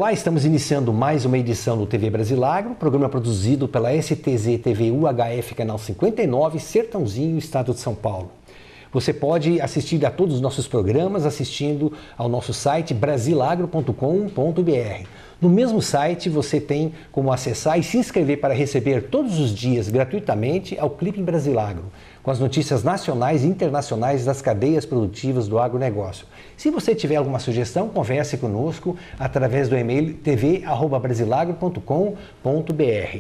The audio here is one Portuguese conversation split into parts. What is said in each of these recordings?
Olá, estamos iniciando mais uma edição do TV Brasilagro, programa produzido pela STZ TV UHF, canal 59, Sertãozinho, Estado de São Paulo. Você pode assistir a todos os nossos programas assistindo ao nosso site brasilagro.com.br. No mesmo site você tem como acessar e se inscrever para receber todos os dias gratuitamente ao Clipe em Brasilagro, com as notícias nacionais e internacionais das cadeias produtivas do agronegócio. Se você tiver alguma sugestão, converse conosco através do e-mail tv@brasilagro.com.br.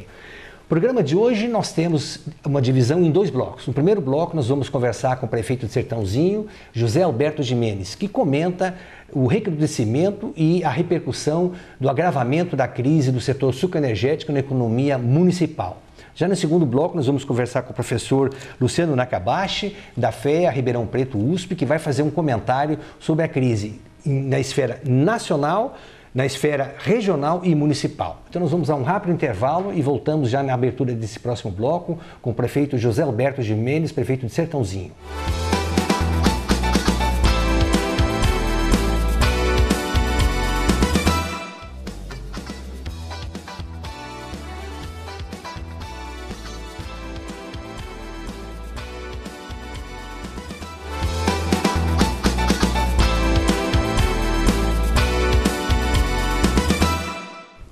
No programa de hoje nós temos uma divisão em dois blocos. No primeiro bloco nós vamos conversar com o prefeito de Sertãozinho, José Alberto Gimenez, que comenta o recrudescimento e a repercussão do agravamento da crise do setor sucroenergético na economia municipal. Já no segundo bloco nós vamos conversar com o professor Luciano Nakabashi, da FEA Ribeirão Preto USP, que vai fazer um comentário sobre a crise na esfera nacional, na esfera regional e municipal. Então nós vamos a um rápido intervalo e voltamos já na abertura desse próximo bloco com o prefeito José Alberto Gimenez, prefeito de Sertãozinho.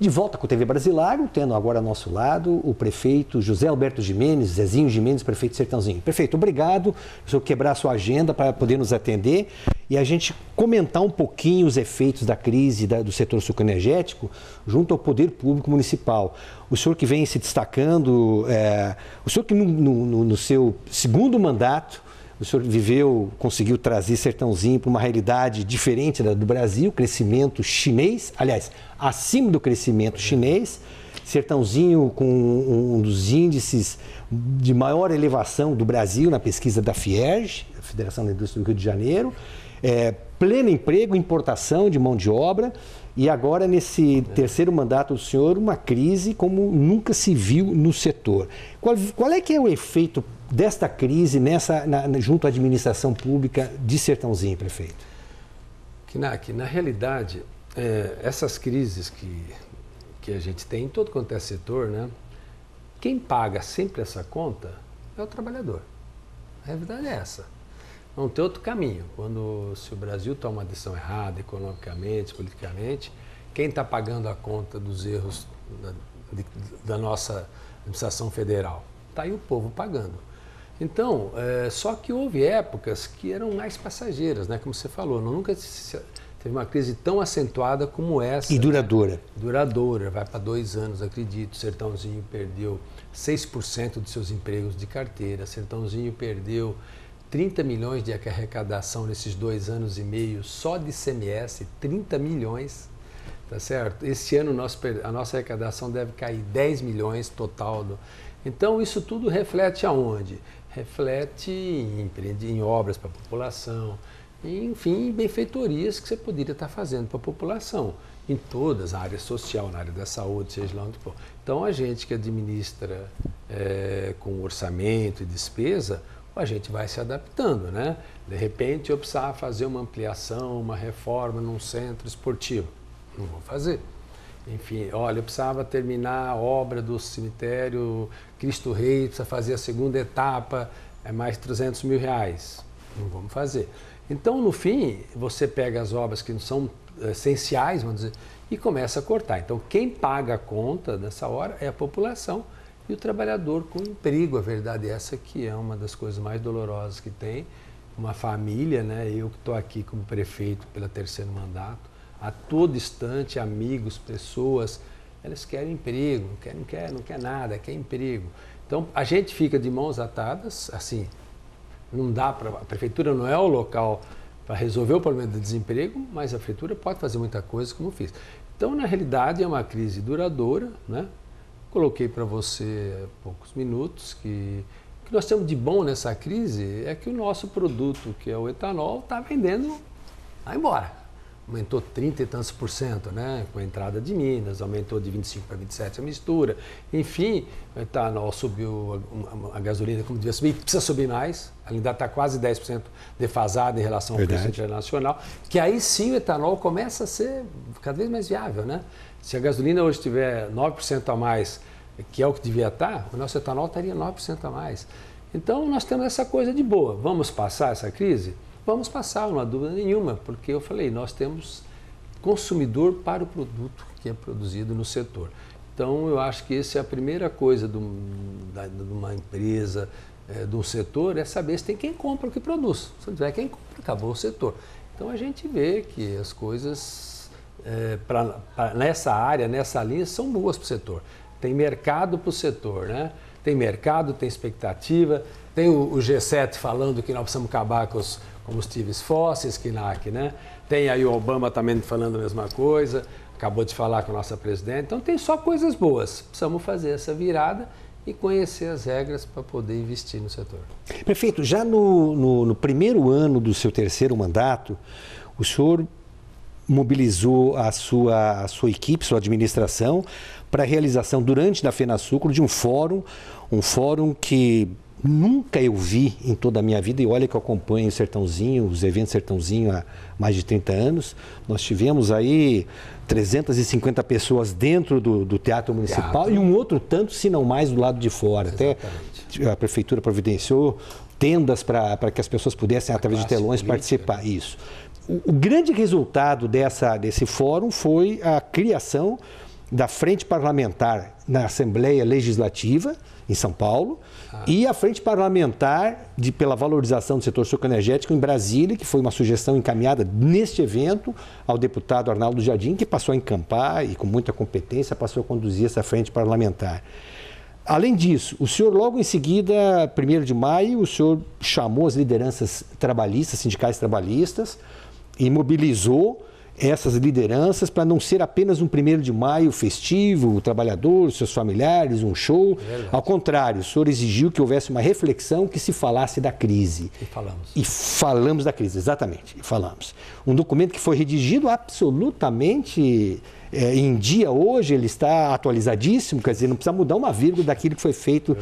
De volta com o TV Brasilagro, tendo agora ao nosso lado o prefeito José Alberto Gimenez, Zezinho Gimenez, prefeito de Sertãozinho. Prefeito, obrigado por quebrar a sua agenda para poder nos atender e a gente comentar um pouquinho os efeitos da crise do setor sucroenergético junto ao poder público municipal. O senhor que vem se destacando, o senhor que no seu segundo mandato, o senhor conseguiu trazer Sertãozinho para uma realidade diferente do Brasil, crescimento chinês, aliás, acima do crescimento chinês, Sertãozinho com um dos índices de maior elevação do Brasil na pesquisa da FIERJ, a Federação da Indústria do Rio de Janeiro, pleno emprego, importação de mão de obra, e agora nesse terceiro mandato do senhor, uma crise como nunca se viu no setor. Qual é que é o efeito desta crise junto à administração pública de Sertãozinho, prefeito? Que na realidade, essas crises que a gente tem em todo quanto é setor, né? Quem paga sempre essa conta é o trabalhador. A realidade é essa. Não tem outro caminho. Se o Brasil toma uma decisão errada, economicamente, politicamente, quem está pagando a conta dos erros da nossa administração federal? Está aí o povo pagando. Então, só que houve épocas que eram mais passageiras, né? Como você falou, nunca teve uma crise tão acentuada como essa. E duradoura. Né? Duradoura, vai para 2 anos, acredito. Sertãozinho perdeu 6% de seus empregos de carteira, Sertãozinho perdeu 30 milhões de arrecadação nesses 2 anos e meio, só de ICMS, 30 milhões, tá certo? Esse ano a nossa arrecadação deve cair 10 milhões total. Então isso tudo reflete aonde? Reflete em obras para a população, enfim, em benfeitorias que você poderia estar fazendo para a população, em todas, a área social, na área da saúde, seja lá onde for. Então a gente que administra com orçamento e despesa, a gente vai se adaptando, né? De repente eu precisava fazer uma ampliação, uma reforma num centro esportivo, não vou fazer. Enfim, olha, eu precisava terminar a obra do cemitério Cristo Rei, precisa fazer a segunda etapa, mais R$300 mil, não vamos fazer. Então, no fim, você pega as obras que não são essenciais, vamos dizer, e começa a cortar. Então, quem paga a conta nessa hora é a população e o trabalhador com emprego. A verdade é essa que é uma das coisas mais dolorosas que tem. Uma família, né? Eu que estou aqui como prefeito pelo 3º mandato, a todo instante, amigos, pessoas, elas querem emprego, não quer nada, quer emprego. Então, a gente fica de mãos atadas, assim, não dá para... A prefeitura não é o local para resolver o problema do desemprego, mas a prefeitura pode fazer muita coisa como fiz. Então, na realidade, é uma crise duradoura, né? Coloquei para você há poucos minutos que o que nós temos de bom nessa crise é que o nosso produto, que é o etanol, está vendendo, vai embora. aumentou 30 e tantos %, né? Com a entrada de Minas, aumentou de 25 para 27 a mistura. Enfim, o etanol subiu, a gasolina como devia subir, precisa subir mais, ainda está quase 10% defasada em relação ao preço internacional, que aí sim o etanol começa a ser cada vez mais viável, né? Se a gasolina hoje tiver 9% a mais, que é o que devia estar, o nosso etanol estaria 9% a mais. Então nós temos essa coisa de boa. Vamos passar essa crise? Vamos passar, não há dúvida nenhuma, porque eu falei, nós temos consumidor para o produto que é produzido no setor. Então, eu acho que essa é a primeira coisa de uma empresa, de um setor, é saber se tem quem compra o que produz. Se não tiver quem compra, acabou o setor. Então, a gente vê que as coisas nessa área, nessa linha, são boas para o setor. Tem mercado para o setor, né? Tem mercado, tem expectativa, tem o G7 falando que nós precisamos acabar com os combustíveis fósseis, KNAC, né? Tem aí o Obama também falando a mesma coisa, acabou de falar com a nossa presidente. Então tem só coisas boas. Precisamos fazer essa virada e conhecer as regras para poder investir no setor. Prefeito, já no primeiro ano do seu terceiro mandato, o senhor mobilizou a sua equipe, sua administração, para a realização, durante da FenaSucro, de um fórum que nunca eu vi em toda a minha vida, e olha que eu acompanho o Sertãozinho, os eventos Sertãozinho há mais de 30 anos. Nós tivemos aí 350 pessoas dentro do Teatro Municipal e um outro tanto, se não mais, do lado de fora. Exatamente. Até a Prefeitura providenciou tendas para que as pessoas pudessem, através de telões, participar. Isso. O grande resultado desse fórum foi a criação da Frente Parlamentar na Assembleia Legislativa, em São Paulo, e a Frente Parlamentar pela valorização do setor sucroenergético em Brasília, que foi uma sugestão encaminhada neste evento ao deputado Arnaldo Jardim, que passou a encampar e com muita competência passou a conduzir essa Frente Parlamentar. Além disso, o senhor logo em seguida, 1º de maio, o senhor chamou as lideranças trabalhistas, sindicais trabalhistas, e mobilizou essas lideranças para não ser apenas um 1º de maio festivo, o trabalhador, seus familiares, um show. Ao contrário, o senhor exigiu que houvesse uma reflexão, que se falasse da crise. E falamos. E falamos da crise, exatamente, e falamos. Um documento que foi redigido absolutamente em dia hoje, ele está atualizadíssimo, quer dizer, não precisa mudar uma vírgula daquilo que foi feito.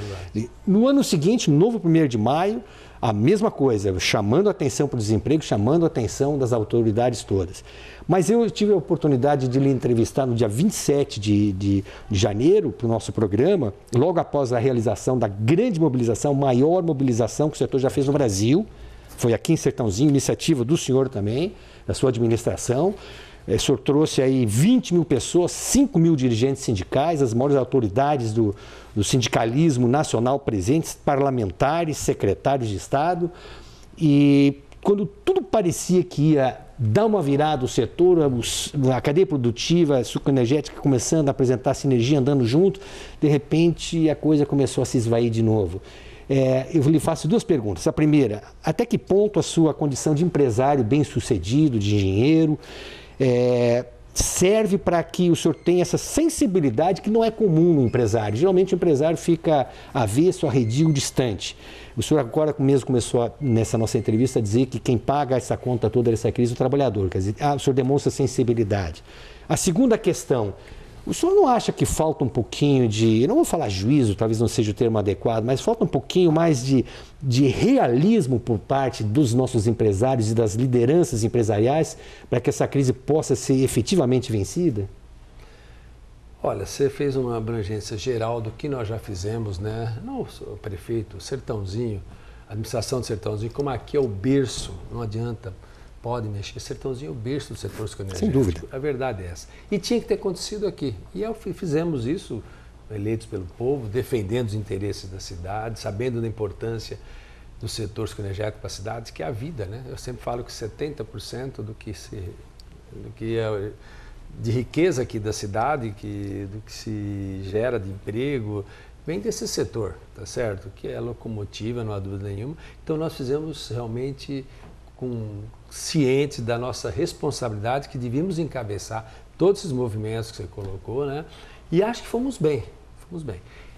No ano seguinte, no novo 1º de maio, a mesma coisa, chamando a atenção para o desemprego, chamando a atenção das autoridades todas. Mas eu tive a oportunidade de lhe entrevistar no dia 27 de janeiro para o nosso programa, logo após a realização da grande mobilização, maior mobilização que o setor já fez no Brasil. Foi aqui em Sertãozinho, iniciativa do senhor também, da sua administração. O senhor trouxe aí 20 mil pessoas, 5 mil dirigentes sindicais, as maiores autoridades do sindicalismo nacional presentes, parlamentares, secretários de Estado. E quando tudo parecia que ia dar uma virada o setor, a cadeia produtiva, a sucroenergética começando a apresentar sinergia, andando junto, de repente a coisa começou a se esvair de novo. Eu lhe faço 2 perguntas. A primeira, até que ponto a sua condição de empresário bem-sucedido, de engenheiro, serve para que o senhor tenha essa sensibilidade que não é comum no empresário. Geralmente o empresário fica avesso, arredio, distante. O senhor agora mesmo começou, nessa nossa entrevista, a dizer que quem paga essa conta toda dessa crise é o trabalhador. Quer dizer, o senhor demonstra sensibilidade. A segunda questão, o senhor não acha que falta um pouquinho de, eu não vou falar juízo, talvez não seja o termo adequado, mas falta um pouquinho mais de realismo por parte dos nossos empresários e das lideranças empresariais para que essa crise possa ser efetivamente vencida? Olha, você fez uma abrangência geral do que nós já fizemos, né? Não o prefeito, o Sertãozinho, a administração do Sertãozinho, como aqui é o berço, não adianta, pode mexer. Sertãozinho é o berço do setor sucroenergético. Sem dúvida. A verdade é essa. E tinha que ter acontecido aqui. E fizemos isso, eleitos pelo povo, defendendo os interesses da cidade, sabendo da importância do setor sucroenergético para a cidade, que é a vida, né? Eu sempre falo que 70% do que é de riqueza aqui da cidade, do que se gera de emprego, vem desse setor, tá certo? Que é locomotiva, não há dúvida nenhuma. Então nós fizemos realmente cientes da nossa responsabilidade, que devíamos encabeçar todos esses movimentos que você colocou, né? E acho que fomos bem.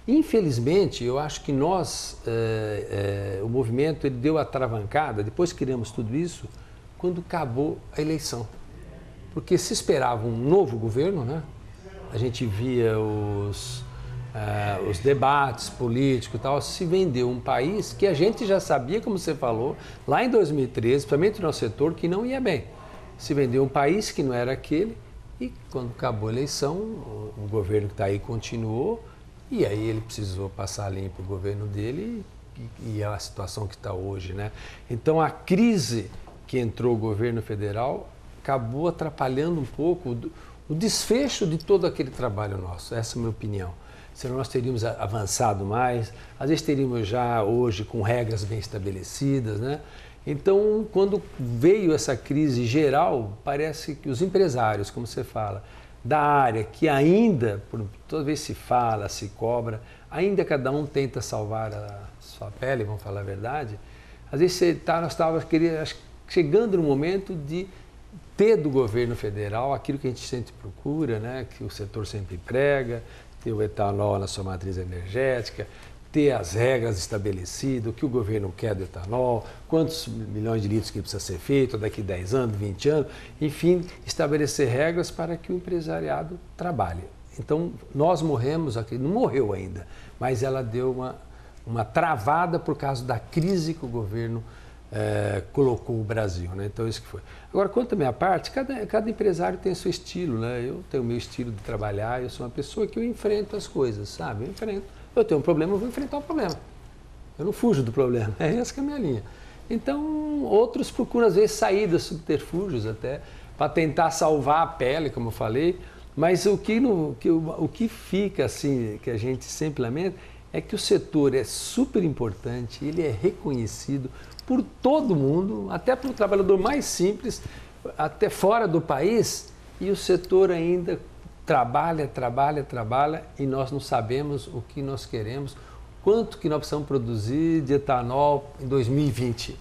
Infelizmente, eu acho que nós, o movimento, ele deu a travancada, depois que criamos tudo isso, quando acabou a eleição. porque se esperava um novo governo, né? A gente via os debates políticos e tal, se vendeu um país que a gente já sabia, como você falou, lá em 2013, principalmente no nosso setor, que não ia bem. Se vendeu um país que não era aquele e quando acabou a eleição, o governo que está aí continuou e aí ele precisou passar limpo o governo dele e é a situação que está hoje, né? Então a crise que entrou o governo federal acabou atrapalhando um pouco o desfecho de todo aquele trabalho nosso, essa é a minha opinião. Senão nós teríamos avançado mais, às vezes teríamos já hoje com regras bem estabelecidas, né? Então, quando veio essa crise geral, parece que os empresários, como você fala, da área que ainda, toda vez se fala, se cobra, ainda cada um tenta salvar a sua pele, vamos falar a verdade, às vezes nós estávamos chegando no momento de ter do governo federal aquilo que a gente sempre procura, né? Que o setor sempre prega, ter o etanol na sua matriz energética, ter as regras estabelecidas, o que o governo quer do etanol, quantos milhões de litros que precisa ser feito daqui 10 anos, 20 anos, enfim, estabelecer regras para que o empresariado trabalhe. Então, nós morremos aqui, não morreu ainda, mas ela deu uma travada por causa da crise que o governo colocou o Brasil, né? Então, isso que foi. Agora, quanto à minha parte, cada empresário tem seu estilo, né? Eu tenho o meu estilo de trabalhar, eu sou uma pessoa que eu enfrento as coisas, sabe? Eu enfrento. Eu tenho um problema, eu vou enfrentar o problema. Eu não fujo do problema, é essa que é a minha linha. Então, outros procuram, às vezes, saídas, subterfúgios até, para tentar salvar a pele, como eu falei, mas o que fica, assim, que a gente sempre lamenta, é que o setor é super importante, ele é reconhecido por todo mundo, até pelo trabalhador mais simples, até fora do país, e o setor ainda trabalha e nós não sabemos o que nós queremos, quanto que nós precisamos produzir de etanol em 2020.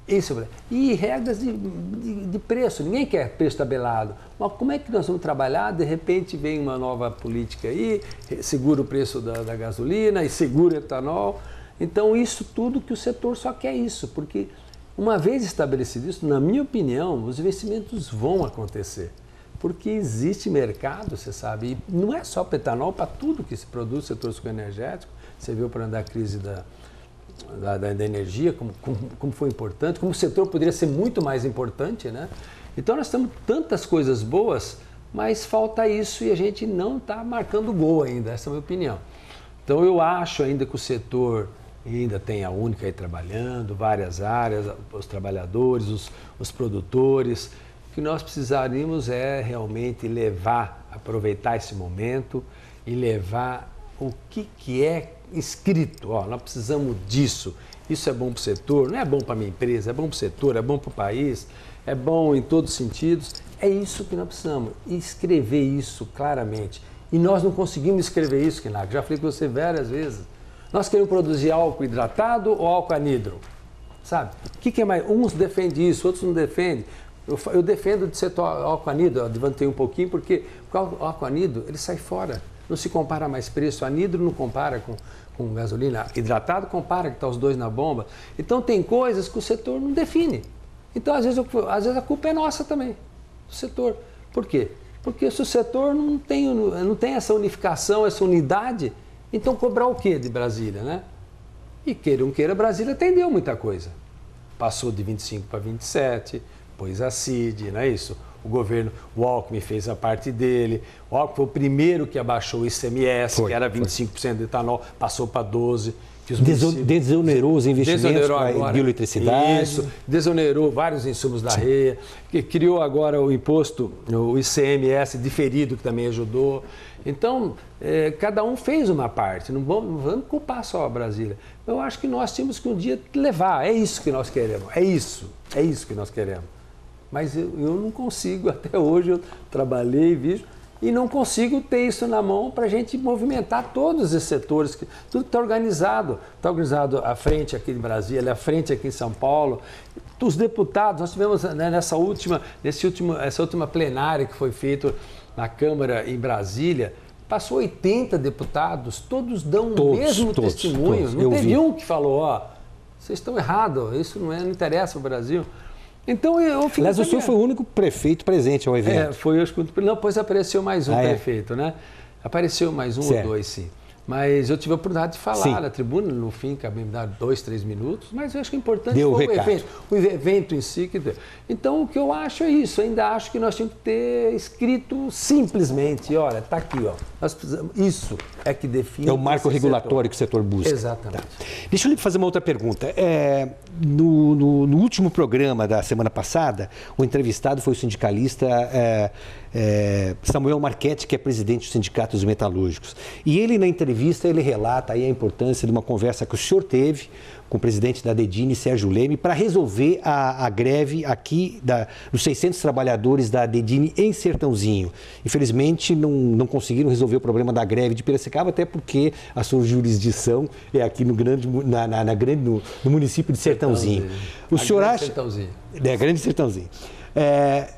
Isso é o problema. E regras de preço, ninguém quer preço tabelado. Mas como é que nós vamos trabalhar? De repente vem uma nova política aí, segura o preço da gasolina e segura o etanol. Então isso tudo que o setor só quer isso, porque uma vez estabelecido isso, na minha opinião, os investimentos vão acontecer. Porque existe mercado, você sabe, e não é só para etanol, para tudo que se produz no setor energético. Você viu para a crise da energia, como foi importante, como o setor poderia ser muito mais importante, né? Então nós temos tantas coisas boas, mas falta isso e a gente não está marcando gol ainda, essa é a minha opinião. Então eu acho ainda que o setor ainda tem a Única aí trabalhando, várias áreas, os trabalhadores, os produtores. O que nós precisaríamos é realmente aproveitar esse momento e levar o que é escrito. Ó, nós precisamos disso, isso é bom para o setor, não é bom para a minha empresa, é bom para o setor, é bom para o país, é bom em todos os sentidos. É isso que nós precisamos, escrever isso claramente. E nós não conseguimos escrever isso, Kinac, já falei com você várias vezes. Nós queremos produzir álcool hidratado ou álcool anidro, sabe? O que é mais? Uns defendem isso, outros não defendem. Eu defendo de setor álcool anidro, eu levantei um pouquinho, porque o álcool anidro, ele sai fora. Não se compara mais preço. Anidro não compara com gasolina. Hidratado compara, que está os dois na bomba. Então tem coisas que o setor não define. Então às vezes a culpa é nossa também, do setor. Por quê? Porque se o setor não tem essa unificação, essa unidade, então cobrar o quê de Brasília, né? E queira ou não queira, Brasília atendeu muita coisa. Passou de 25 para 27, pôs a CID, não é isso? O governo, o Alckmin fez a parte dele, o Alckmin foi o primeiro que abaixou o ICMS, que era 25% de etanol, passou para 12%. Desonerou os investimentos para bioeletricidade. Isso, desonerou vários insumos da REA, que criou agora o imposto, o ICMS diferido, que também ajudou. Então, cada um fez uma parte, não vamos culpar só a Brasília. Eu acho que nós tínhamos que um dia levar, é isso que nós queremos, é isso que nós queremos. Mas eu não consigo, até hoje eu trabalhei, vejo, e não consigo ter isso na mão para a gente movimentar todos esses setores, tudo que está organizado à frente aqui em Brasília, à frente aqui em São Paulo. Os deputados, nós tivemos, né, essa última plenária que foi feita na Câmara em Brasília, passou 80 deputados, todos dão o mesmo testemunho. Não teve um que falou, ó, vocês estão errados, isso não interessa o Brasil. Então eu fiquei... Aliás, o senhor foi o único prefeito presente ao evento. Foi eu escuto. Não, depois apareceu mais um prefeito, né? Apareceu mais um ou dois, sim. Mas eu tive a oportunidade de falar na tribuna, no fim, acabei me dar 2, 3 minutos, mas eu acho que o importante foi o evento em si. Então, o que eu acho é isso, ainda acho que nós tínhamos que ter escrito simplesmente, olha, está aqui, ó, nós precisamos, isso é que define... É o marco regulatório que o setor busca. Exatamente. Tá. Deixa eu lhe fazer uma outra pergunta. No último programa da semana passada, o entrevistado foi o sindicalista Samuel Marchetti, que é presidente do Sindicato dos Metalúrgicos. E ele, na entrevista, ele relata aí a importância de uma conversa que o senhor teve com o presidente da Dedini, Sérgio Leme, para resolver a greve aqui dos 600 trabalhadores da Dedini em Sertãozinho. Infelizmente, não conseguiram resolver o problema da greve de Piracicaba, até porque a sua jurisdição é aqui no município de Sertãozinho. O senhor acha... Sertãozinho. Grande Sertãozinho.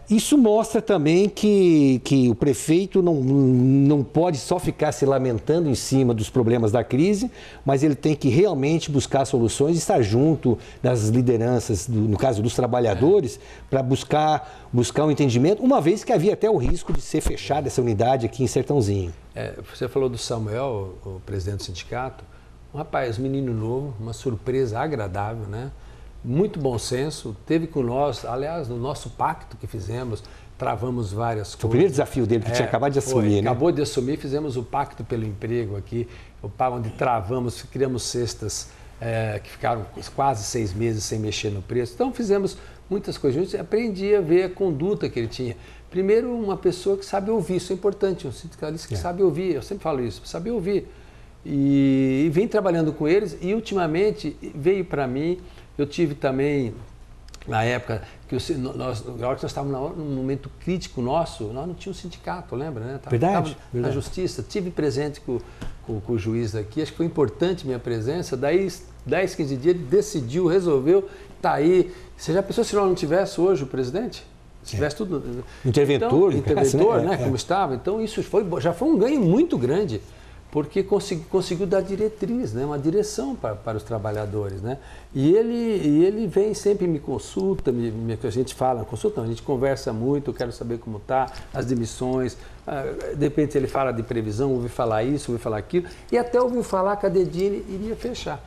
Isso mostra também que o prefeito não pode só ficar se lamentando em cima dos problemas da crise, mas ele tem que realmente buscar soluções e estar junto das lideranças, no caso dos trabalhadores, para buscar um entendimento, uma vez que havia até o risco de ser fechada essa unidade aqui em Sertãozinho. Você falou do Samuel, o presidente do sindicato, um rapaz, menino novo, uma surpresa agradável, né? Muito bom senso, teve com nós, aliás, no nosso pacto que fizemos, travamos várias coisas. O primeiro desafio dele, que tinha acabado de assumir, né? Acabou de assumir, fizemos o pacto pelo emprego aqui, onde travamos, criamos cestas que ficaram quase 6 meses sem mexer no preço. Então fizemos muitas coisas juntos e aprendi a ver a conduta que ele tinha. Primeiro, uma pessoa que sabe ouvir, isso é importante, um sindicalista que sabe ouvir, eu sempre falo isso, sabe ouvir. E vem trabalhando com eles e ultimamente veio para mim. Eu tive também, na época, na hora que nós estávamos num momento crítico nosso, nós não tínhamos sindicato, lembra? Né? Verdade. Na justiça, tive presente com o juiz aqui, acho que foi importante minha presença, daí 10, 15 dias ele decidiu, resolveu, está aí. Você já pensou se nós não tivesse hoje o presidente? Se tivesse tudo... Interventor, né? Como estava. Então isso já foi um ganho muito grande, porque conseguiu dar diretriz, né? Uma direção para os trabalhadores, né? E ele vem sempre me consulta, a gente fala, consulta não, a gente conversa muito, eu quero saber como está, as demissões, de repente ele fala de previsão, ouvi falar isso, ouvi falar aquilo, e até ouviu falar que a Dedini iria fechar.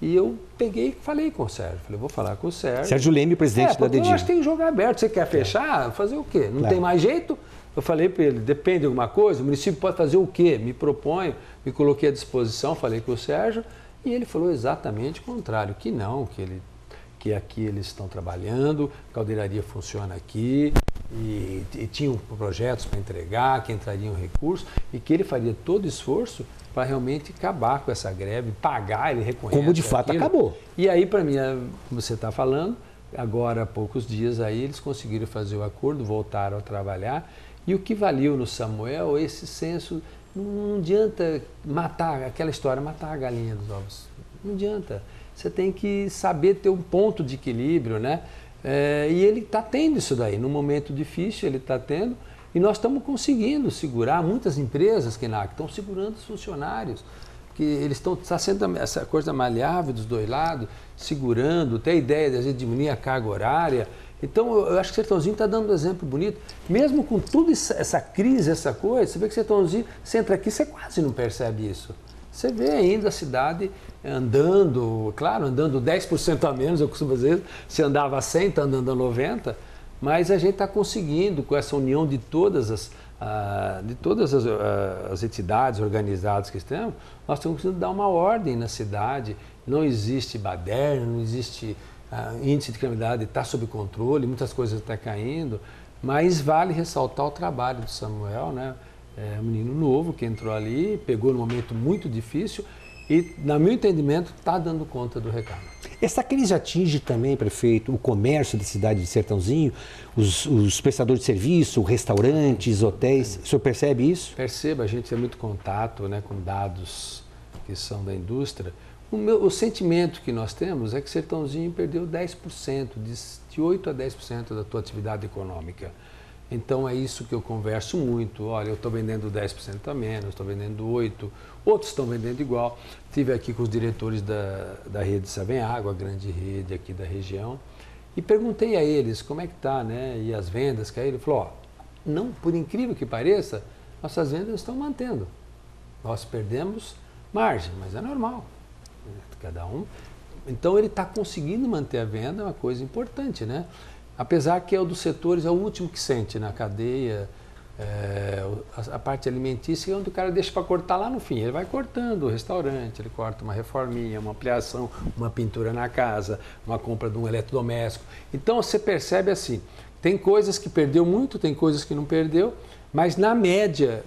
E eu peguei e falei com o Sérgio, vou falar com o Sérgio. Sérgio Leme, presidente da Dedini. Eu acho que tem que jogar aberto, você quer fechar, fazer o quê? Não tem mais jeito? Eu falei para ele, depende de alguma coisa, o município pode fazer o quê? Me proponho, me coloquei à disposição, falei com o Sérgio, e ele falou exatamente o contrário, que não, que aqui eles estão trabalhando, a caldeiraria funciona aqui, e tinham projetos para entregar, que entrariam recursos, e que ele faria todo esforço para realmente acabar com essa greve, pagar, ele reconhece. Como de fato aquilo. Acabou. E aí, para mim, você está falando, agora há poucos dias aí eles conseguiram fazer o acordo, voltaram a trabalhar. E o que valeu no Samuel é esse senso, não adianta matar aquela história, matar a galinha dos ovos. Não adianta. Você tem que saber ter um ponto de equilíbrio, né? E ele está tendo isso daí. Num momento difícil, ele está tendo. E nós estamos conseguindo segurar, muitas empresas que estão segurando os funcionários. Porque eles está sendo essa coisa maleável dos dois lados, segurando, tem a ideia de às vezes, diminuir a carga horária. Então, eu acho que o Sertãozinho está dando um exemplo bonito. Mesmo com toda essa crise, essa coisa, você vê que o Sertãozinho, você entra aqui, você quase não percebe isso. Você vê ainda a cidade andando, claro, andando 10% a menos, eu costumo dizer, se andava a 100, está andando a 90, mas a gente está conseguindo, com essa união de todas as entidades organizadas que estamos, nós estamos conseguindo dar uma ordem na cidade. Não existe baderna, não existe... índice de criminalidade está sob controle, muitas coisas estão caindo, mas vale ressaltar o trabalho do Samuel, né? Um menino novo que entrou ali, pegou num momento muito difícil e, no meu entendimento, está dando conta do recado. Essa crise atinge também, prefeito, o comércio da cidade de Sertãozinho, os prestadores de serviço, restaurantes, hotéis, o senhor percebe isso? Perceba, a gente tem muito contato, né, com dados que são da indústria. O sentimento que nós temos é que Sertãozinho perdeu 10%, de 8% a 10% da tua atividade econômica. Então é isso que eu converso muito. Olha, eu estou vendendo 10% a menos, estou vendendo 8%, outros estão vendendo igual. Estive aqui com os diretores da rede Savem Água, a grande rede aqui da região, E perguntei a eles como é que está, né? E as vendas, que aí ele falou, ó, não, por incrível que pareça, nossas vendas estão mantendo. Nós perdemos margem, mas é normal. Cada um. Então ele está conseguindo manter a venda, é uma coisa importante, né? Apesar que é o dos setores, é o último que sente na cadeia, a parte alimentícia é onde o cara deixa para cortar lá no fim. Ele vai cortando o restaurante, ele corta uma reforminha, uma ampliação, uma pintura na casa, uma compra de um eletrodoméstico. Então você percebe assim, tem coisas que perdeu muito, tem coisas que não perdeu, mas na média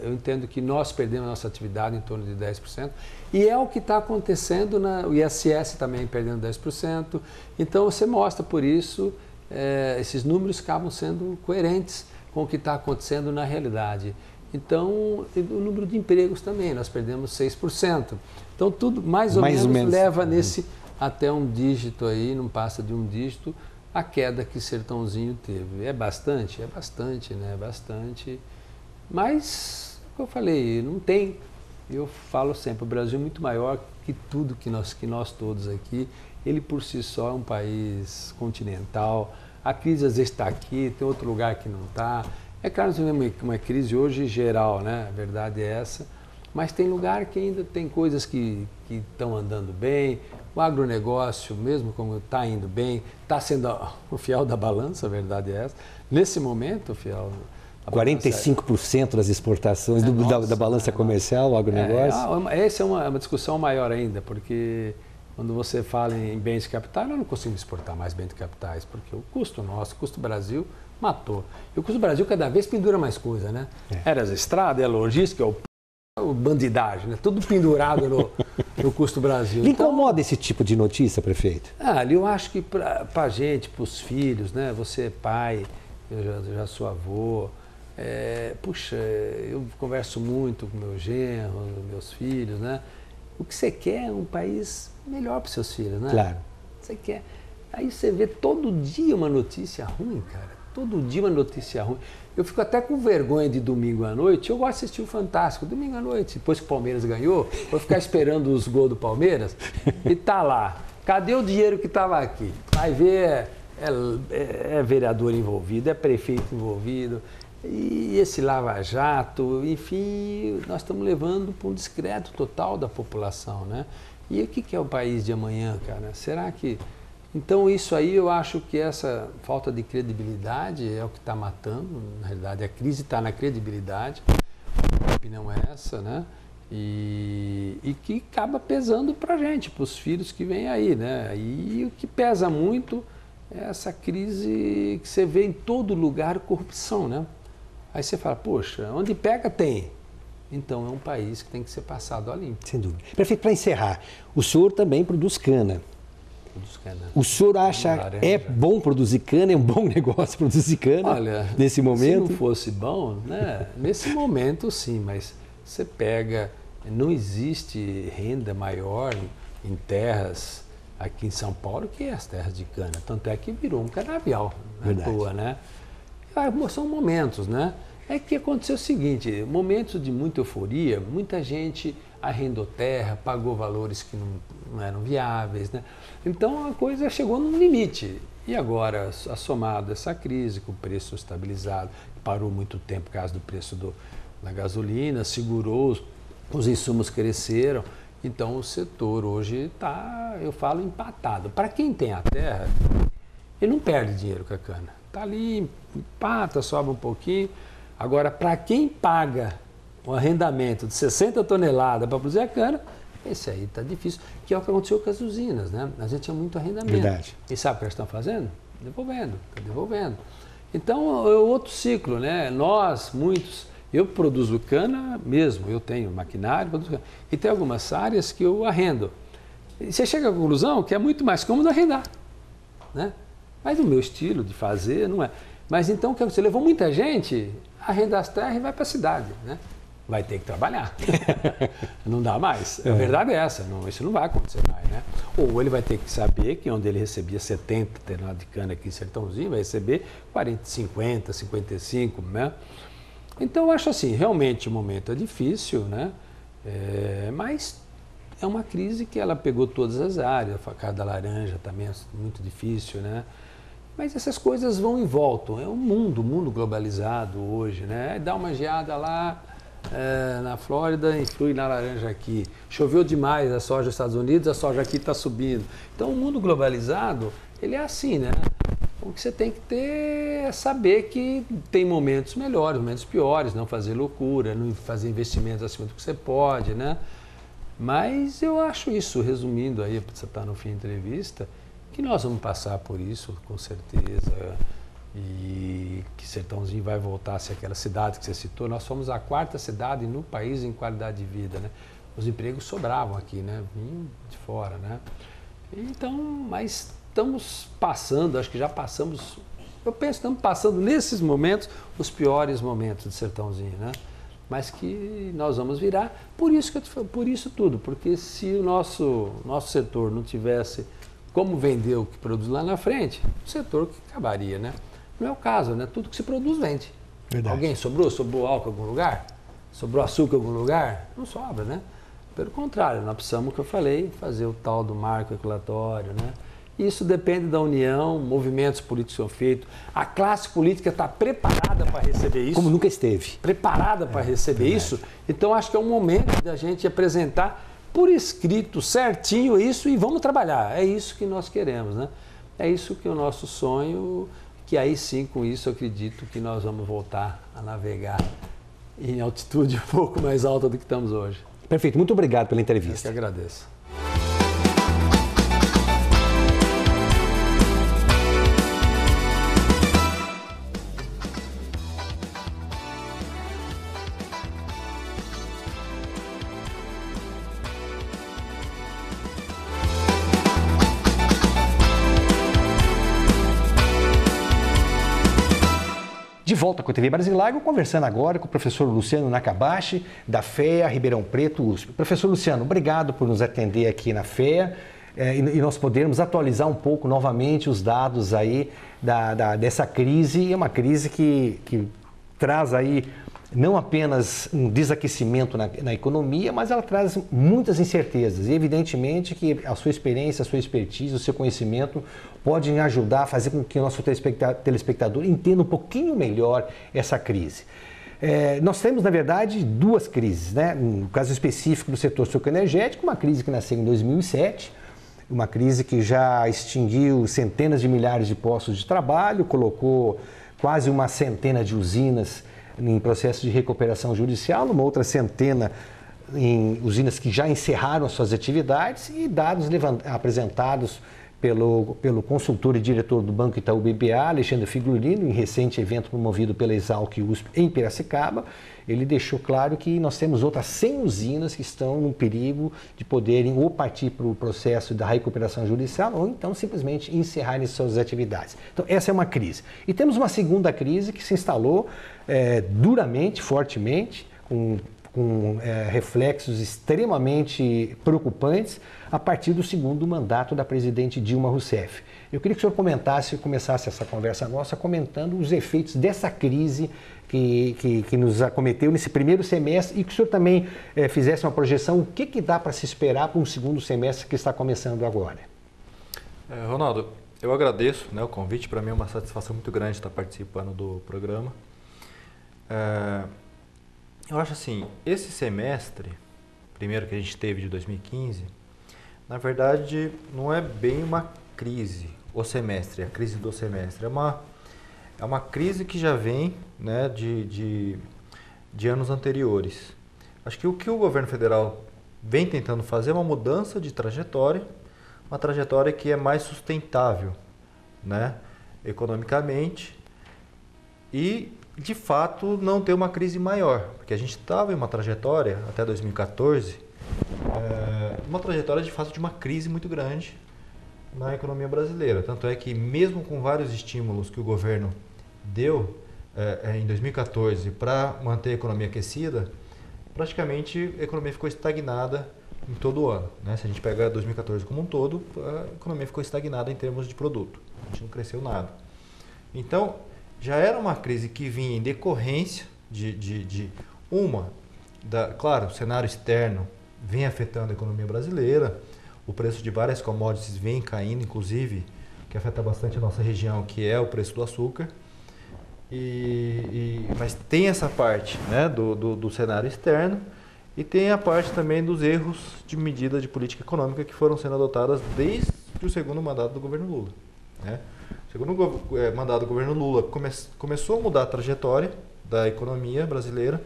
eu entendo que nós perdemos nossa atividade em torno de 10%, e é o que está acontecendo, o ISS também perdendo 10%, então você mostra por isso, esses números acabam sendo coerentes com o que está acontecendo na realidade. Então, o número de empregos também, nós perdemos 6%. Então, tudo mais ou menos leva nesse até um dígito aí, não passa de um dígito, a queda que Sertãozinho teve. É bastante, né? Bastante. Mas, como eu falei, não tem. Eu falo sempre, o Brasil é muito maior que tudo que nós todos aqui. Ele por si só é um país continental. A crise às vezes está aqui, tem outro lugar que não está. É claro, nós temos uma crise hoje geral, né? A verdade é essa. Mas tem lugar que ainda tem coisas que estão andando bem. O agronegócio, mesmo como está indo bem, está sendo o fiel da balança, a verdade é essa. Nesse momento, o fiel... 45% das exportações da balança comercial, o agronegócio? Essa é uma discussão maior ainda, porque quando você fala em bens de capital, nós não conseguimos exportar mais bens de capitais, porque o custo nosso, o custo Brasil, matou. E o custo Brasil cada vez pendura mais coisa, né? Era as estradas, a logística, o bandidagem, né? Tudo pendurado no custo Brasil. Lhe incomoda esse tipo de notícia, prefeito? Eu acho que para a gente, para os filhos, né? Você é pai, eu já sou avô, puxa, eu converso muito com meu genro, meus filhos, né? O que você quer é um país melhor para os seus filhos, né? Claro. Você quer. Aí você vê todo dia uma notícia ruim, cara. Todo dia uma notícia ruim. Eu fico até com vergonha de domingo à noite. Eu gosto de assistir o Fantástico. Domingo à noite, depois que o Palmeiras ganhou, vou ficar esperando os gols do Palmeiras e tá lá. Cadê o dinheiro que estava aqui? Vai ver, é vereador envolvido, é prefeito envolvido, e esse lava-jato, enfim, nós estamos levando para um descrédito total da população, né? E o que é o país de amanhã, cara? Será que... Então, isso aí eu acho que essa falta de credibilidade é o que está matando. Na realidade, a crise está na credibilidade. A minha opinião é essa, né? E que acaba pesando para a gente, para os filhos que vêm aí, né? E o que pesa muito é essa crise que você vê em todo lugar, corrupção, né? Aí você fala, poxa, onde pega tem. Então, é um país que tem que ser passado a limpo. Sem dúvida. Prefeito, para encerrar, o senhor também produz cana. O senhor acha bom produzir cana? É um bom negócio produzir cana? Olha, nesse momento? Se não fosse bom, né? Nesse momento sim, mas você pega, não existe renda maior em terras aqui em São Paulo que as terras de cana. Tanto é que virou um canavial à toa, né? São momentos, né? É que aconteceu o seguinte, momentos de muita euforia, muita gente arrendou terra, pagou valores que não eram viáveis, né? Então a coisa chegou num limite. E agora, assomado essa crise, com o preço estabilizado, parou muito tempo por causa do preço da gasolina, segurou, os insumos cresceram. Então o setor hoje está, eu falo, empatado. Para quem tem a terra, ele não perde dinheiro com a cana. Está ali, empata, sobe um pouquinho. Agora, para quem paga um arrendamento de 60 toneladas para produzir a cana, esse aí está difícil, que é o que aconteceu com as usinas, né? A gente tinha muito arrendamento. Verdade. E sabe o que eles estão fazendo? Devolvendo. Então, é outro ciclo, né? Nós, muitos, eu produzo cana mesmo, eu tenho maquinário, produzo cana. E tem algumas áreas que eu arrendo. E você chega à conclusão que é muito mais cômodo arrendar, né? Mas o meu estilo de fazer não é. Mas então, o que você levou muita gente a arrendar as terras e vai para a cidade, né? Vai ter que trabalhar. Não dá mais. A verdade é essa. Não, isso não vai acontecer mais, né? Ou ele vai ter que saber que onde ele recebia 70 toneladas de cana aqui em Sertãozinho, vai receber 40, 50, 55, né? Então, eu acho assim, realmente o momento é difícil, né? Mas é uma crise que ela pegou todas as áreas, a facada da laranja também é muito difícil, né? Mas essas coisas vão e voltam. É um mundo globalizado hoje, né? Dá uma geada lá na Flórida, influi na laranja aqui. Choveu demais a soja nos Estados Unidos, a soja aqui está subindo. Então, o mundo globalizado, ele é assim, né? O que você tem que ter é saber que tem momentos melhores, momentos piores, não fazer loucura, não fazer investimentos acima do que você pode, né? Mas eu acho isso, resumindo aí, para você estar no fim da entrevista, que nós vamos passar por isso, com certeza, e que Sertãozinho vai voltar a ser aquela cidade que você citou. Nós somos a 4ª cidade no país em qualidade de vida, né? Os empregos sobravam aqui, né? Vinham de fora, né? Então, mas estamos passando, acho que já passamos, eu penso que estamos passando nesses momentos os piores momentos de Sertãozinho, né? Mas que nós vamos virar, por isso tudo, porque se o nosso setor não tivesse como vender o que produz lá na frente, o setor que acabaria, né? Não é o caso, né? Tudo que se produz vende. Verdade. Alguém sobrou? Sobrou álcool em algum lugar? Sobrou açúcar em algum lugar? Não sobra, né? Pelo contrário, nós precisamos, que eu falei, fazer o tal do marco regulatório, né? Isso depende da União, movimentos políticos são feitos, a classe política está preparada para receber isso. Como nunca esteve. Preparada para receber isso. Então, acho que é um momento da gente apresentar por escrito, certinho isso, e vamos trabalhar. É isso que nós queremos, né? É isso que é o nosso sonho, que aí sim, com isso, eu acredito que nós vamos voltar a navegar em altitude um pouco mais alta do que estamos hoje. Perfeito, muito obrigado pela entrevista. Eu que agradeço. De volta com a TV Brasilago, conversando agora com o professor Luciano Nakabashi, da FEA Ribeirão Preto, USP. Professor Luciano, obrigado por nos atender aqui na FEA e nós podermos atualizar um pouco novamente os dados aí dessa crise. É uma crise que traz aí não apenas um desaquecimento na economia, mas ela traz muitas incertezas. E evidentemente que a sua experiência, a sua expertise, o seu conhecimento podem ajudar a fazer com que o nosso telespectador entenda um pouquinho melhor essa crise. Nós temos, na verdade, duas crises, né? No caso específico do setor sucroenergético, uma crise que nasceu em 2007, uma crise que já extinguiu centenas de milhares de postos de trabalho, colocou quase uma centena de usinas em processo de recuperação judicial, uma outra centena em usinas que já encerraram suas atividades, e dados apresentados pelo consultor e diretor do Banco Itaú BBA, Alexandre Figurino, em recente evento promovido pela Exalc USP em Piracicaba, ele deixou claro que nós temos outras 100 usinas que estão no perigo de poderem ou partir para o processo da recuperação judicial ou então simplesmente encerrarem suas atividades. Então essa é uma crise. E temos uma segunda crise que se instalou duramente, fortemente, com reflexos extremamente preocupantes a partir do segundo mandato da presidente Dilma Rousseff. Eu queria que o senhor começasse essa conversa nossa comentando os efeitos dessa crise que nos acometeu nesse primeiro semestre e que o senhor também fizesse uma projeção, o que dá para se esperar para um segundo semestre que está começando agora. Ronaldo, eu agradeço, né, o convite, para mim é uma satisfação muito grande estar participando do programa. Eu acho assim, esse semestre, primeiro que a gente teve de 2015, na verdade não é bem uma crise, o semestre, a crise do semestre, é uma crise que já vem, né, de anos anteriores. Acho que o governo federal vem tentando fazer é uma mudança de trajetória, uma trajetória que é mais sustentável, né, economicamente, e de fato não ter uma crise maior, porque a gente estava em uma trajetória até 2014, uma trajetória de fato de uma crise muito grande na economia brasileira. Tanto é que mesmo com vários estímulos que o governo deu em 2014 para manter a economia aquecida, praticamente a economia ficou estagnada em todo o ano, né? Se a gente pegar 2014 como um todo, a economia ficou estagnada em termos de produto, a gente não cresceu nada. Então, já era uma crise que vinha em decorrência claro, o cenário externo vem afetando a economia brasileira. O preço de várias commodities vem caindo, inclusive, que afeta bastante a nossa região, que é o preço do açúcar. Mas tem essa parte, né, do cenário externo e tem a parte também dos erros de medida de política econômica que foram sendo adotadas desde o segundo mandato do governo Lula, né? O segundo mandato do governo Lula começou a mudar a trajetória da economia brasileira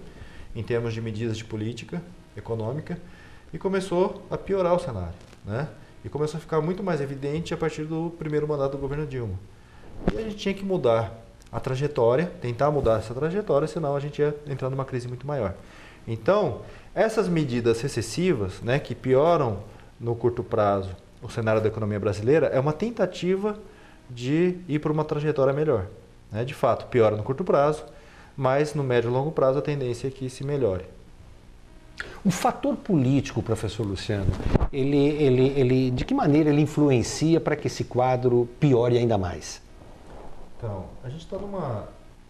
em termos de medidas de política econômica e começou a piorar o cenário, né? E começou a ficar muito mais evidente a partir do primeiro mandato do governo Dilma. E a gente tinha que mudar a trajetória, tentar mudar essa trajetória, senão a gente ia entrar numa crise muito maior. Então, essas medidas recessivas, né, que pioram no curto prazo o cenário da economia brasileira, é uma tentativa de ir para uma trajetória melhor, né? De fato, piora no curto prazo, mas no médio e longo prazo a tendência é que se melhore. O fator político, professor Luciano, de que maneira ele influencia para que esse quadro piore ainda mais? Então, a gente está numa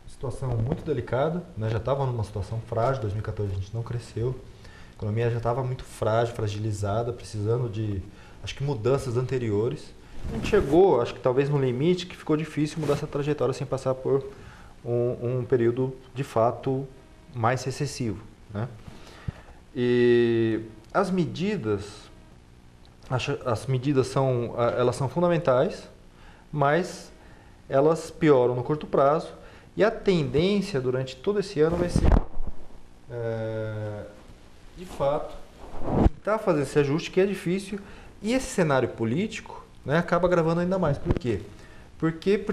situação muito delicada, né? Já estava numa situação frágil, 2014 a gente não cresceu, a economia já estava muito frágil, fragilizada, precisando de, acho que, mudanças anteriores. A gente chegou, acho que talvez no limite, que ficou difícil mudar essa trajetória sem passar por um período, de fato, mais recessivo, né? E as medidas elas são fundamentais, mas elas pioram no curto prazo e a tendência durante todo esse ano vai ser, de fato, tentar fazer esse ajuste que é difícil e esse cenário político, né, acaba agravando ainda mais. Por quê? Porque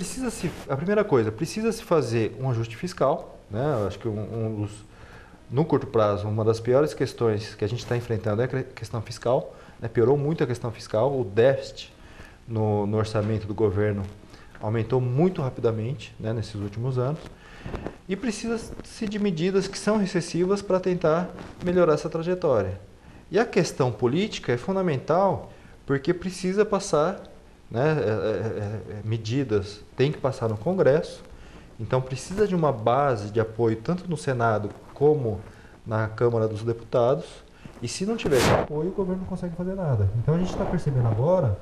a primeira coisa, precisa-se fazer um ajuste fiscal, né? Eu acho que no curto prazo, uma das piores questões que a gente está enfrentando é a questão fiscal, né? Piorou muito a questão fiscal, o déficit no orçamento do governo aumentou muito rapidamente, né, nesses últimos anos, e precisa-se de medidas que são recessivas para tentar melhorar essa trajetória. E a questão política é fundamental porque precisa passar, né, medidas têm que passar no Congresso, então precisa de uma base de apoio tanto no Senado como na Câmara dos Deputados, e se não tiver esse apoio, o governo não consegue fazer nada. Então a gente está percebendo agora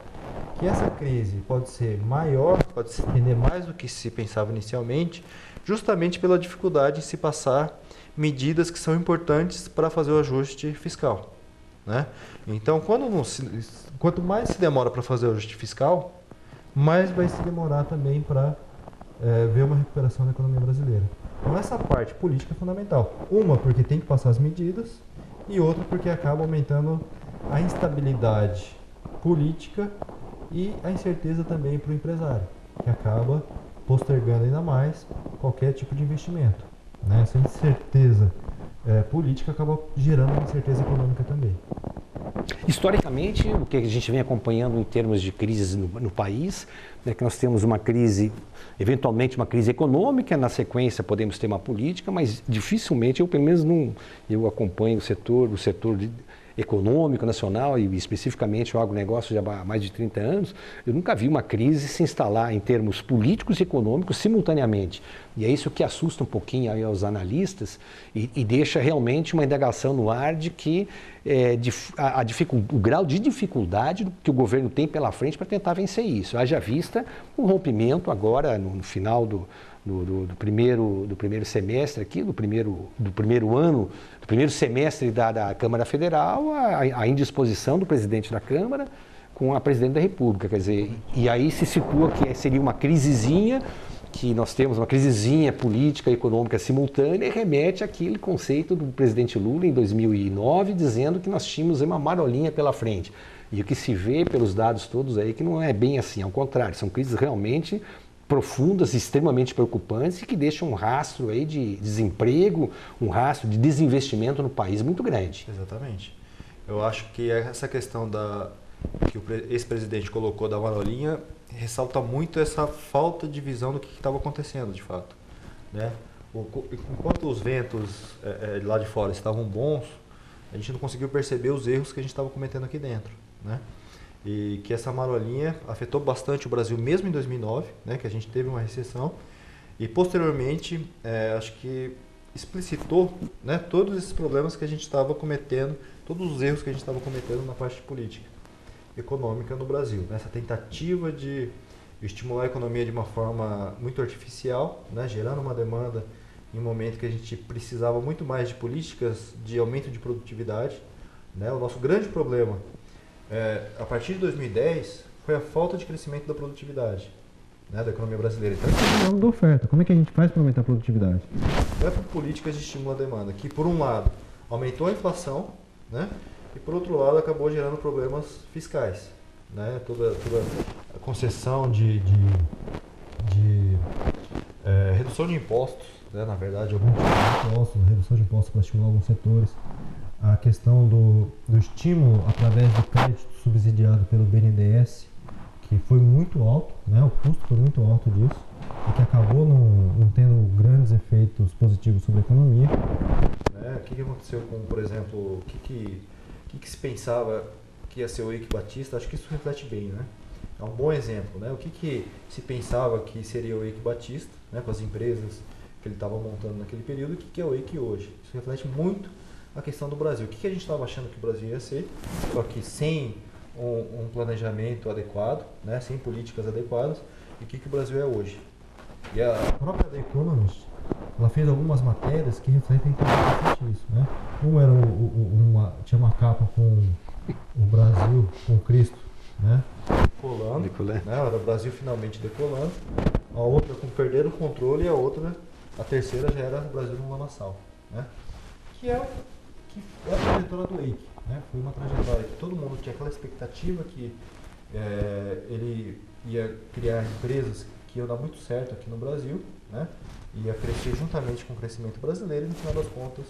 que essa crise pode ser maior, pode se estender mais do que se pensava inicialmente, justamente pela dificuldade em se passar medidas que são importantes para fazer o ajuste fiscal, né? Então, quanto mais se demora para fazer o ajuste fiscal, mais vai se demorar também para ver uma recuperação da economia brasileira. Então, essa parte política é fundamental. Uma, porque tem que passar as medidas, e outra, porque acaba aumentando a instabilidade política e a incerteza também para o empresário, que acaba postergando ainda mais qualquer tipo de investimento, né? Essa incerteza política acaba gerando uma incerteza econômica também. Historicamente, o que a gente vem acompanhando em termos de crises no país é que nós temos uma crise, eventualmente uma crise econômica, na sequência podemos ter uma política, mas dificilmente, eu pelo menos eu acompanho o setor econômico nacional e especificamente o agronegócio já há mais de 30 anos, eu nunca vi uma crise se instalar em termos políticos e econômicos simultaneamente. E é isso que assusta um pouquinho aí aos analistas e deixa realmente uma indagação no ar de que o grau de dificuldade que o governo tem pela frente para tentar vencer isso. Haja vista um rompimento agora no final do primeiro semestre aqui, do primeiro semestre da Câmara Federal, a indisposição do presidente da Câmara com a presidente da República, quer dizer, e aí se situa que seria uma crisezinha, que nós temos uma crisezinha política e econômica simultânea e remete àquele conceito do presidente Lula em 2009, dizendo que nós tínhamos uma marolinha pela frente. E o que se vê pelos dados todos aí que não é bem assim, ao contrário, são crises realmente profundas, extremamente preocupantes e que deixam um rastro aí de desemprego, um rastro de desinvestimento no país muito grande. Exatamente. Eu acho que essa questão que o ex-presidente colocou da marolinha ressalta muito essa falta de visão do que estava acontecendo de fato, né? Enquanto os ventos lá de fora estavam bons, a gente não conseguiu perceber os erros que a gente estava cometendo aqui dentro, né? E que essa marolinha afetou bastante o Brasil mesmo em 2009, né, que a gente teve uma recessão, e posteriormente acho que explicitou, né, todos esses problemas que a gente estava cometendo, todos os erros que a gente estava cometendo na parte política econômica no Brasil. Nessa tentativa de estimular a economia de uma forma muito artificial, né, gerando uma demanda em um momento que a gente precisava muito mais de políticas de aumento de produtividade. Né? O nosso grande problema, a partir de 2010, foi a falta de crescimento da produtividade, né, da economia brasileira. Então, é da oferta. Como é que a gente faz para aumentar a produtividade? É por políticas de estímulo à demanda, que por um lado aumentou a inflação, né, e por outro lado acabou gerando problemas fiscais. Né, toda a concessão de redução de impostos, né, na verdade, algum tipo de impostos, redução de impostos para estimular alguns setores, a questão do estímulo através do crédito subsidiado pelo BNDES, que foi muito alto, né, o custo foi muito alto disso, e que acabou não tendo grandes efeitos positivos sobre a economia. Né, o que aconteceu com, por exemplo, o que se pensava que ia ser o Eike Batista? Acho que isso reflete bem, né? É um bom exemplo, né? O que se pensava que seria o Eike Batista, né, com as empresas que ele estava montando naquele período, e o que é o Eike hoje? Isso reflete muito a questão do Brasil. O que a gente estava achando que o Brasil ia ser, só que sem um planejamento adequado, né, sem políticas adequadas, e o que o Brasil é hoje. E a própria The Economist, ela fez algumas matérias que refletem exatamente isso, né? Tinha uma capa com o Brasil, com Cristo, né, decolando, né? Era o Brasil finalmente decolando, a outra com perder o controle, e a terceira já era o Brasil no lamaçal, né? Que é a trajetória do Eike, né? Foi uma trajetória que todo mundo tinha aquela expectativa que ele ia criar empresas que iam dar muito certo aqui no Brasil, né? Ia crescer juntamente com o crescimento brasileiro, e no final das contas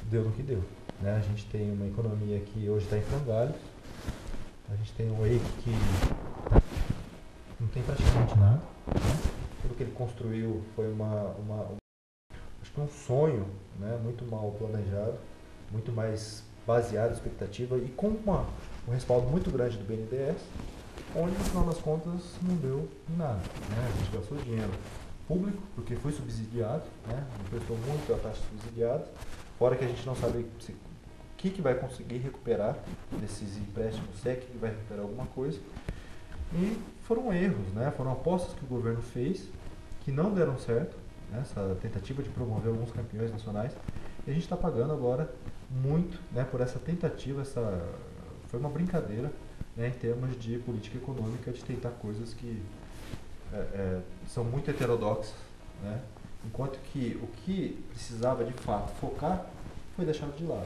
deu no que deu, né? A gente tem uma economia que hoje está em frangalhos, a gente tem um Eike que não tem praticamente nada, né? Tudo que ele construiu foi acho que um sonho, né, muito mal planejado, muito mais baseado em expectativa e com um respaldo muito grande do BNDES, onde no final das contas não deu em nada, né? A gente gastou dinheiro público porque foi subsidiado, né? Emprestou muito a taxa subsidiada, fora que a gente não sabe o que vai conseguir recuperar desses empréstimos, se é que vai recuperar alguma coisa. E foram erros, né? Foram apostas que o governo fez que não deram certo, né? Essa tentativa de promover alguns campeões nacionais, e a gente está pagando agora muito, né, por essa tentativa. Foi uma brincadeira, né, em termos de política econômica, de tentar coisas que são muito heterodoxas, né? Enquanto que o que precisava de fato focar foi deixado de lado.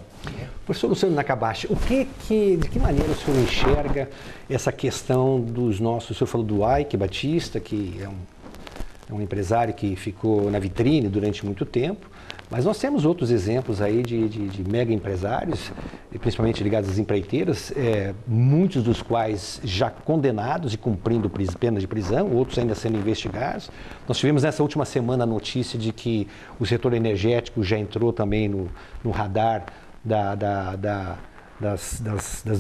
Professor Luciano Nakabashi, de que maneira o senhor enxerga essa questão dos nossos... O senhor falou do Eike Batista, que é um empresário que ficou na vitrine durante muito tempo, mas nós temos outros exemplos aí de mega empresários, e principalmente ligados às empreiteiras, muitos dos quais já condenados e cumprindo pena de prisão, outros ainda sendo investigados. Nós tivemos nessa última semana a notícia de que o setor energético já entrou também no radar das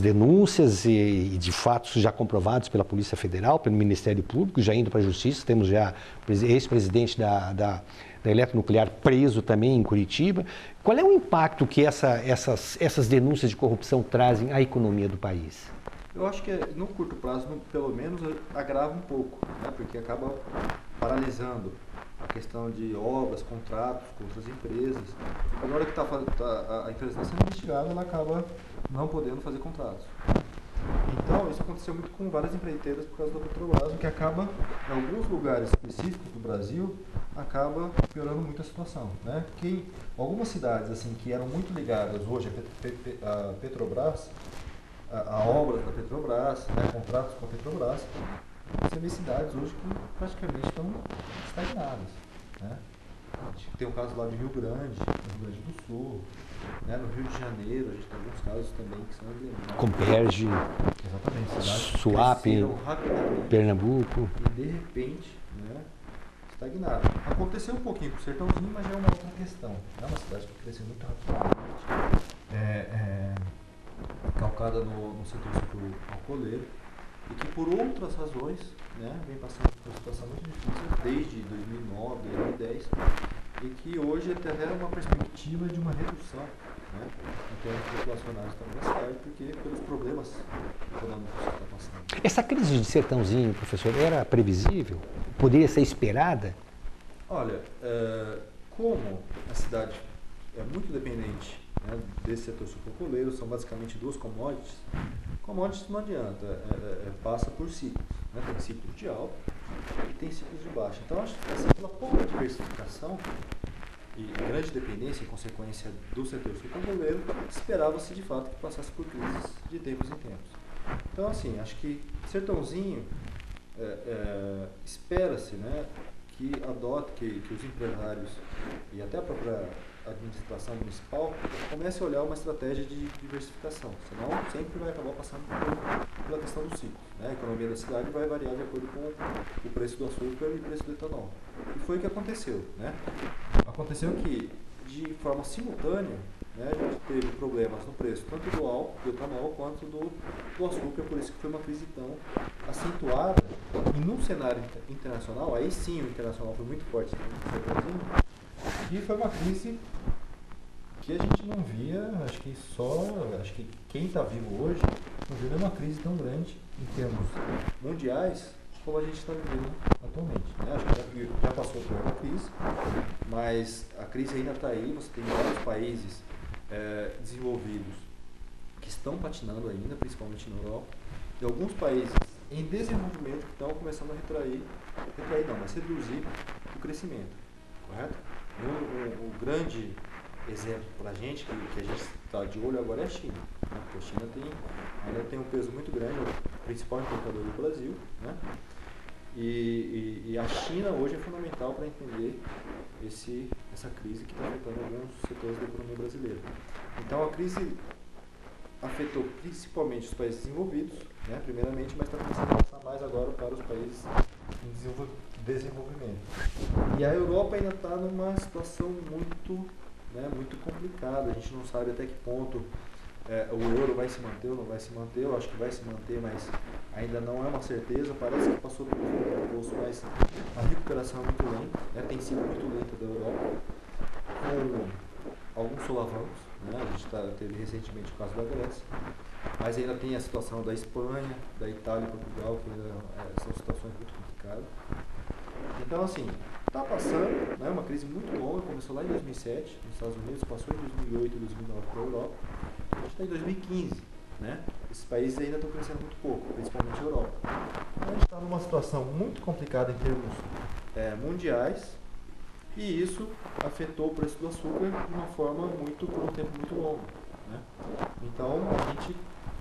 denúncias e de fatos já comprovados pela Polícia Federal, pelo Ministério Público, já indo para a Justiça. Temos já o ex-presidente da Eletronuclear preso também em Curitiba. Qual é o impacto que essas denúncias de corrupção trazem à economia do país? Eu acho que no curto prazo, pelo menos, agrava um pouco, né? Porque acaba paralisando a questão de obras, contratos com outras empresas. Na hora que a empresa está sendo investigada, ela acaba não podendo fazer contratos. Então, isso aconteceu muito com várias empreiteiras por causa da Petrobras, o que acaba, em alguns lugares específicos do Brasil, acaba piorando muito a situação, né? Porque algumas cidades assim, que eram muito ligadas hoje à Petrobras, a obras da Petrobras, né, contratos com a Petrobras, você vê cidades hoje que praticamente estão estagnadas, né? A gente tem um caso lá de Rio Grande, no Rio Grande do Sul, né? No Rio de Janeiro, a gente tem alguns casos também que são emblemáticos. Comperge, Suape, Pernambuco. E de repente, né, estagnado. Aconteceu um pouquinho com o Sertãozinho, mas é uma outra questão. É uma cidade que cresceu muito rapidamente, calcada no setor alcooleiro, e que por outras razões, né, vem passando por uma situação muito difícil desde 2009, 2010, e que hoje até era uma perspectiva de uma redução, né, em termos populacionais também da cidade, porque pelos problemas econômicos que está passando. Essa crise de Sertãozinho, professor, era previsível? Poderia ser esperada? Olha, como a cidade é muito dependente, né, desse setor sucrocoleiro, são basicamente duas commodities. Commodities não adianta, passa por ciclos, né, tem ciclos de alta e tem ciclos de baixa. Então, acho que assim, pela pouca diversificação e grande dependência em consequência do setor sucrocoleiro, esperava-se de fato que passasse por crises de tempos em tempos. Então, assim, acho que Sertãozinho espera-se, né, que adote, que os empresários e até a própria administração municipal comece a olhar uma estratégia de diversificação, senão sempre vai acabar passando pela questão do ciclo, né? A economia da cidade vai variar de acordo com o preço do açúcar e o preço do etanol. E foi o que aconteceu, né? Aconteceu que, de forma simultânea, né, a gente teve problemas no preço tanto do etanol quanto do açúcar, por isso que foi uma crise tão acentuada. E num cenário internacional, aí sim o internacional foi muito forte no Sertãozinho, e foi uma crise que a gente não via, acho que quem está vivo hoje não viu nenhuma crise tão grande em termos mundiais como a gente está vivendo atualmente, né? Acho que já passou por uma crise, mas a crise ainda está aí. Você tem vários países desenvolvidos que estão patinando ainda, principalmente na Europa, e alguns países em desenvolvimento que estão começando a reduzir o crescimento, correto? O grande exemplo para a gente, que a gente está de olho agora, é a China, né? Porque a China ainda tem um peso muito grande, é o principal importador do Brasil, né? E a China hoje é fundamental para entender essa crise que está afetando alguns setores da economia brasileira. Então a crise afetou principalmente os países desenvolvidos, né, primeiramente, mas está começando a passar mais agora para os países em desenvolvimento. E a Europa ainda está numa situação muito complicada. A gente não sabe até que ponto o euro vai se manter ou não vai se manter. Eu acho que vai se manter, mas ainda não é uma certeza. Parece que passou pelo fundo do poço, mas a recuperação é muito lenta, né, tem sido muito lenta da Europa, com alguns solavancos, né? A gente teve recentemente o caso da Grécia, mas ainda tem a situação da Espanha, da Itália e Portugal, que são situações muito complicadas. Então, assim, está passando, né, uma crise muito longa, começou lá em 2007 nos Estados Unidos, passou em 2008 e 2009 para a Europa, a gente está em 2015, né? Esses países ainda estão crescendo muito pouco, principalmente a Europa. Então, a gente está numa situação muito complicada em termos mundiais, e isso afetou o preço do açúcar de uma forma por um tempo muito longo, né? Então, a gente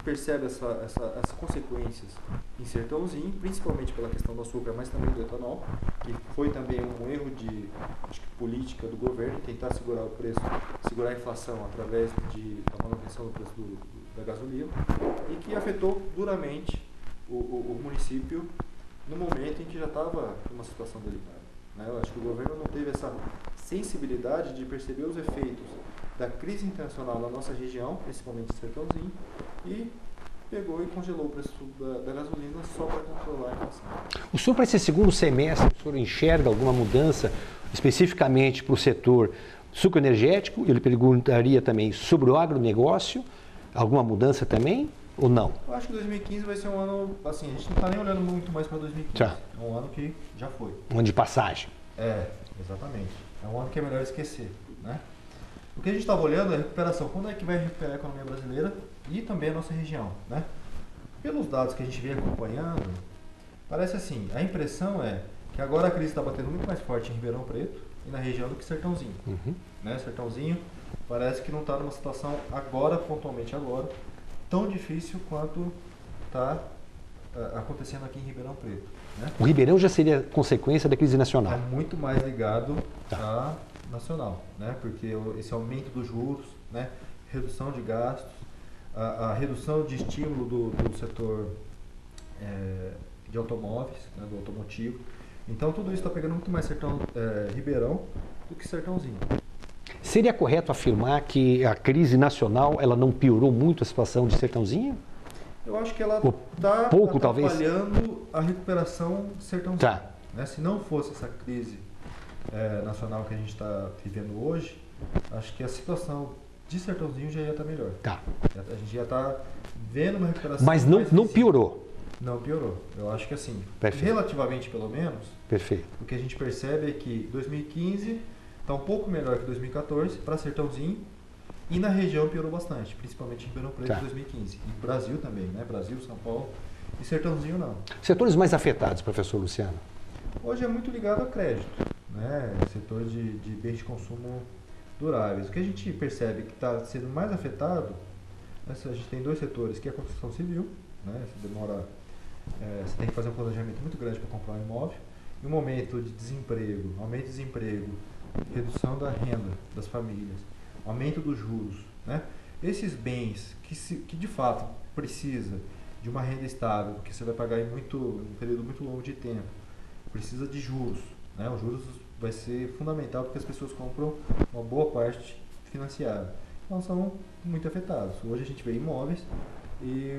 percebe essas consequências em Sertãozinho, principalmente pela questão do açúcar, mas também do etanol, que foi também um erro de política do governo, tentar segurar o preço, segurar a inflação através da manutenção do preço da gasolina, e que afetou duramente o município no momento em que já estava numa situação delicada. Eu acho que o governo não teve essa sensibilidade de perceber os efeitos da crise internacional na nossa região, principalmente Sertãozinho, e pegou e congelou o preço da gasolina só para controlar a inflação. O senhor, para esse segundo semestre, o senhor enxerga alguma mudança especificamente para o setor sucroenergético? Eu lhe perguntaria também sobre o agronegócio, alguma mudança também ou não? Eu acho que 2015 vai ser um ano, assim, a gente não está nem olhando muito mais para 2015. Já. É um ano que já foi. Um ano de passagem. Exatamente. É um ano que é melhor esquecer, né? O que a gente estava olhando é a recuperação. Quando é que vai recuperar a economia brasileira e também a nossa região, né? Pelos dados que a gente vem acompanhando, parece assim, a impressão é que agora a crise está batendo muito mais forte em Ribeirão Preto e na região do que Sertãozinho. Né? Sertãozinho parece que não está numa situação agora, pontualmente agora, tão difícil quanto está acontecendo aqui em Ribeirão Preto. Né? O Ribeirão já seria consequência da crise nacional? É muito mais ligado à nacional, né? Porque esse aumento dos juros, né? Redução de gastos, a redução de estímulo do setor de automóveis, né? Do automotivo. Então tudo isso está pegando muito mais Ribeirão do que Sertãozinho. Seria correto afirmar que a crise nacional ela não piorou muito a situação de Sertãozinho? Eu acho que ela está atrapalhando a recuperação de Sertãozinho. Né? Se não fosse essa crise nacional que a gente está vivendo hoje, acho que a situação de Sertãozinho já ia estar melhor. Tá. A gente já está vendo uma recuperação. Mas não piorou. Não piorou. Eu acho que assim, Perfeito. Relativamente pelo menos, Perfeito. o que a gente percebe é que 2015 está um pouco melhor que 2014 para Sertãozinho e na região piorou bastante, principalmente em Ribeirão Preto em 2015. E Brasil também, né? Brasil, São Paulo e Sertãozinho não. Setores mais afetados, professor Luciano? Hoje é muito ligado a crédito, né? Setor de bens de consumo duráveis. O que a gente percebe que está sendo mais afetado, a gente tem dois setores, que é a construção civil, né? Você tem que fazer um planejamento muito grande para comprar um imóvel. E um momento de desemprego, aumento de desemprego, redução da renda das famílias, aumento dos juros, né? Esses bens que de fato precisa de uma renda estável, porque você vai pagar em um período muito longo de tempo, precisa de juros, né? Os juros vai ser fundamental porque as pessoas compram uma boa parte financiada. Então são muito afetados. Hoje a gente vê imóveis e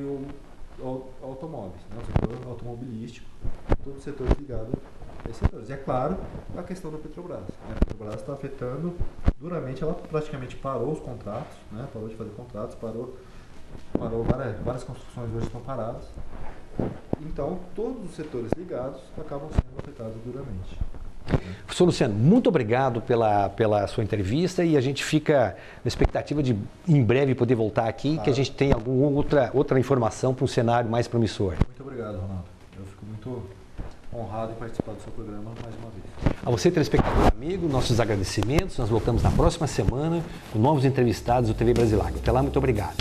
automóveis, né? O setor automobilístico, todo o setor ligado a esses setores. E é claro, a questão da Petrobras, né? A Petrobras está afetando duramente, ela praticamente parou os contratos, né? Parou de fazer contratos, parou várias construções hoje estão paradas. Então, todos os setores ligados acabam sendo afetados duramente. Professor Luciano, muito obrigado pela sua entrevista e a gente fica na expectativa de, em breve, poder voltar aqui, que a gente tenha alguma outra informação para um cenário mais promissor. Muito obrigado, Ronaldo. Eu fico muito honrado em participar do seu programa mais uma vez. A você, telespectador amigo, nossos agradecimentos. Nós voltamos na próxima semana com novos entrevistados do TV Brasilac. Até lá, muito obrigado.